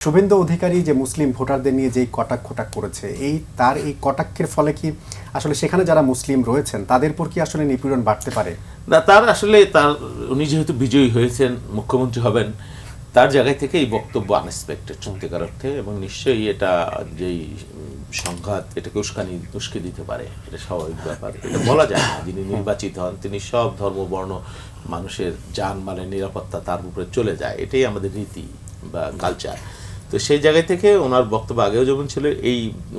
শুভেন্দু অধিকারী যে মুসলিম ভোটারদের নিয়ে যেই কটাক্ষ করেছে তার এই কটাক্ষের ফলে কি আসলে সেখানে যারা মুসলিম রয়েছেন তাদের উপর কি আসলে নিপীড়ন বাড়তে পারে? না, তার আসলে উনি যেহেতু বিজয়ী হয়েছেন, মুখ্যমন্ত্রী হবেন, তার জায়গায় থেকে এই বক্তব্য আনএক্সপেক্টেড সত্যিকার অর্থে, এবং নিশ্চয়ই এটা যেই সংঘাত এটাকে উস্কে দিতে পারে, এটা স্বাভাবিক ব্যাপার। এটা বলা যায় না, যিনি নির্বাচিত হন তিনি সব ধর্ম বর্ণ মানুষের জানমালের নিরাপত্তা তার উপরে চলে যায়, এটাই আমাদের রীতি বা কালচার। তো সেই জায়গায় থেকে ওনার বক্তব্য আগেও যেমন ছিল,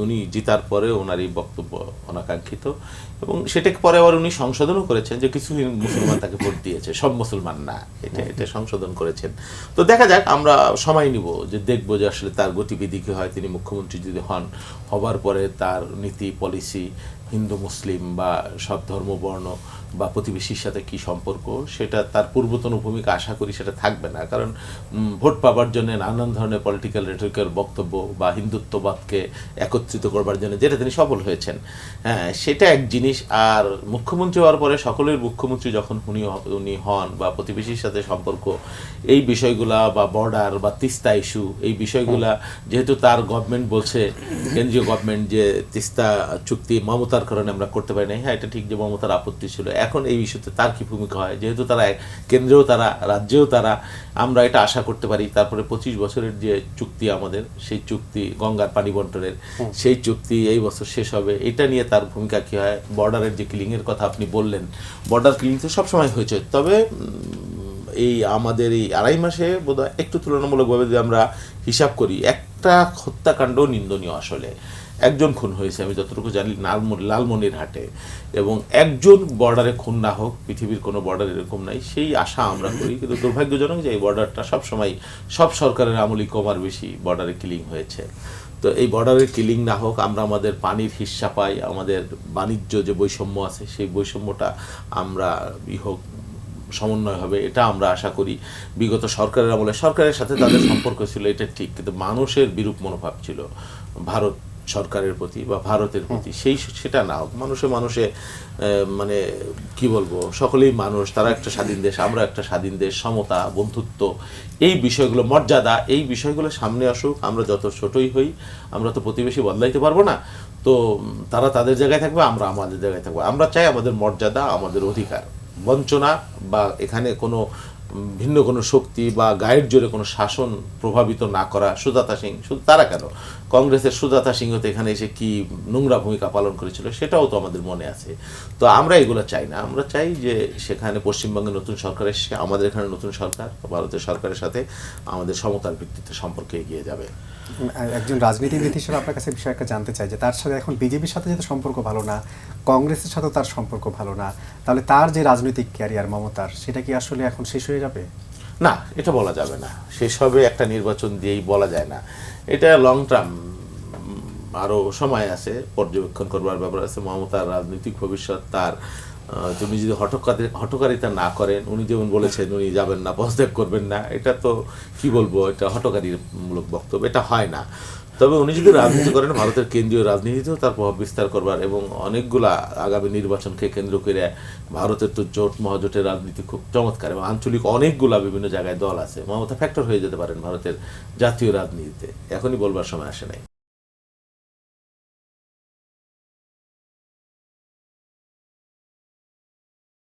উনি জিতার পরে ওনার এই বক্তব্য অনাকাঙ্ক্ষিত, এবং সেটাকে পরে আবার উনি সংশোধনও করেছেন যে কিছু মুসলমান তাকে ভোট দিয়েছে, সব মুসলমান না, এটা সংশোধন করেছেন। তো দেখা যাক, আমরা সময় নিব যে দেখবো যে আসলে তার গতিবিধি কি হয়। তিনি মুখ্যমন্ত্রী যদি হবার পরে তার নীতি পলিসি হিন্দু মুসলিম বা সব ধর্ম বর্ণ বা প্রতিবেশীর সাথে কি সম্পর্ক, সেটা তার পূর্বতন ভূমিকা আশা করি সেটা থাকবে না। কারণ ভোট পাবার জন্য নানান ধরনের পলিটিক্যাল রেটরিক্যাল বক্তব্য বা হিন্দুত্ববাদকে একত্রিত করবার জন্য যেটা তিনি সফল হয়েছেন, হ্যাঁ, সেটা এক জিনিস। আর মুখ্যমন্ত্রী হওয়ার পরে সকলের মুখ্যমন্ত্রী যখন উনি হন, বা প্রতিবেশীর সাথে সম্পর্ক, এই বিষয়গুলা বা বর্ডার বা তিস্তা ইস্যু, এই বিষয়গুলা যেহেতু তার গভর্নমেন্ট বলছে, কেন্দ্রীয় গভর্নমেন্ট, যে তিস্তা চুক্তি মমতার কারণে আমরা করতে পারি না, হ্যাঁ এটা ঠিক যে মমতার আপত্তি ছিল। এখন এই ইস্যুতে তার কি ভূমিকা হয়, যেহেতু তারা কেন্দ্রেও তারা, রাজ্যেও তারা, আমরা এটা আশা করতে পারি তারপরে 25 বছরের যে চুক্তি আমাদের, সেই চুক্তি গঙ্গার পানি বন্টনের, সেই চুক্তি এই বছর শেষ হবে, এটা নিয়ে তার ভূমিকা কি হয়। বর্ডারের যে কিলিংয়ের কথা আপনি বললেন, বর্ডার কিলিং তো সবসময় হয়েছে, তবে এই আমাদের এই 2.5 মাসে বোধহয় একটু তুলনামূলকভাবে যদি আমরা হিসাব করি, একটা হত্যাকাণ্ড নিন্দনীয়। আসলে একজন খুন হয়েছে আমি যতটুকু জানি লালমনিরহাটে, এবং একজন বর্ডারে খুন না হোক, পৃথিবীর কোনো বর্ডার এরকম নাই, সেই আশা আমরা করি। কিন্তু দুর্ভাগ্যজনক যে এই বর্ডারটা সবসময় সব সরকারের আমলই কম আর বেশি বর্ডারে কিলিং হয়েছে। তো এই বর্ডারের কিলিং না হোক, আমরা আমাদের পানির হিস্সা পাই, আমাদের বাণিজ্য যে বৈষম্য আছে সেই বৈষম্যটা আমরা হোক, সমন্বয় হবে, এটা আমরা আশা করি। বিগত সরকারের আমলে সরকারের সাথে তাদের সম্পর্ক ছিল, এটা ঠিক, কিন্তু মানুষের বিরূপ মনোভাব ছিল ভারত সরকারের প্রতি বা ভারতের প্রতি, সেটা না হোক। মানুষে মানে কি বলবো, সকলেই মানুষ, তারা একটা স্বাধীন দেশ, আমরা একটা স্বাধীন দেশ, সমতা, বন্ধুত্ব, এই বিষয়গুলো, মর্যাদা, এই বিষয়গুলো সামনে আসুক। আমরা যত ছোটই হই, আমরা তো প্রতিবেশী বদলাইতে পারবো না, তো তারা তাদের জায়গায় থাকবে, আমরা আমাদের জায়গায় থাকবো। আমরা চাই আমাদের মর্যাদা, আমাদের অধিকার, বঞ্চনা বা এখানে কোনো ভিন্ন কোনো শক্তি বা গায়ের জোরে কোনো শাসন প্রভাবিত না করা। সুজাতা সিং, শুধু তারা কেন, কংগ্রেসের সুজাতা সিংহ তো এখানে এসে কি নোংরা ভূমিকা পালন করেছিল, সেটাও তো আমাদের মনে আছে। তো আমরা এগুলো চাই না, আমরা চাই যে সেখানে পশ্চিমবঙ্গে নতুন সরকার এসে আমাদের এখানে নতুন সরকার ভারতের সরকারের সাথে আমাদের সমতার ভিত্তিতে সম্পর্কে এগিয়ে যাবে। একজন রাজনীতিবিদ হিসেবে আপনার কাছে বিষয় একটা জানতে চাই যে তার সাথে এখন বিজেপির সাথে যেহেতু সম্পর্ক ভালো না, কংগ্রেসের সাথেও তার সম্পর্ক ভালো না, তাহলে তার যে রাজনৈতিক ক্যারিয়ার মমতার, সেটা কি আসলে এখন শেষ হয়ে যাবে? না, এটা বলা যাবে না, শেষ হবে একটা নির্বাচন দিয়েই বলা যায় না। এটা লং টার্ম, আরও সময় আছে, পর্যবেক্ষণ করবার ব্যাপার আছে। মমতার রাজনৈতিক ভবিষ্যৎ তার, তুমি যদি হঠকারিতা না করেন, উনি যেমন বলেছেন উনি যাবেন না, পদত্যাগ করবেন না, এটা তো কি বলবো, এটা হঠকারিমূলক বক্তব্য, এটা হয় না। তবে উনি যদি রাজনীতি করেন, ভারতের কেন্দ্রীয় রাজনীতিতেও তার প্রভাব বিস্তার করবার, এবং অনেকগুলা আগামী নির্বাচনকে কেন্দ্র করে, ভারতের তো জোট মহাজোটের রাজনীতি খুব চমৎকার, এবং আঞ্চলিক অনেকগুলা বিভিন্ন জায়গায় দল আছে, মমতা ফ্যাক্টর হয়ে যেতে পারেন ভারতের জাতীয় রাজনীতিতে। এখনই বলবার সময় আসে নাই।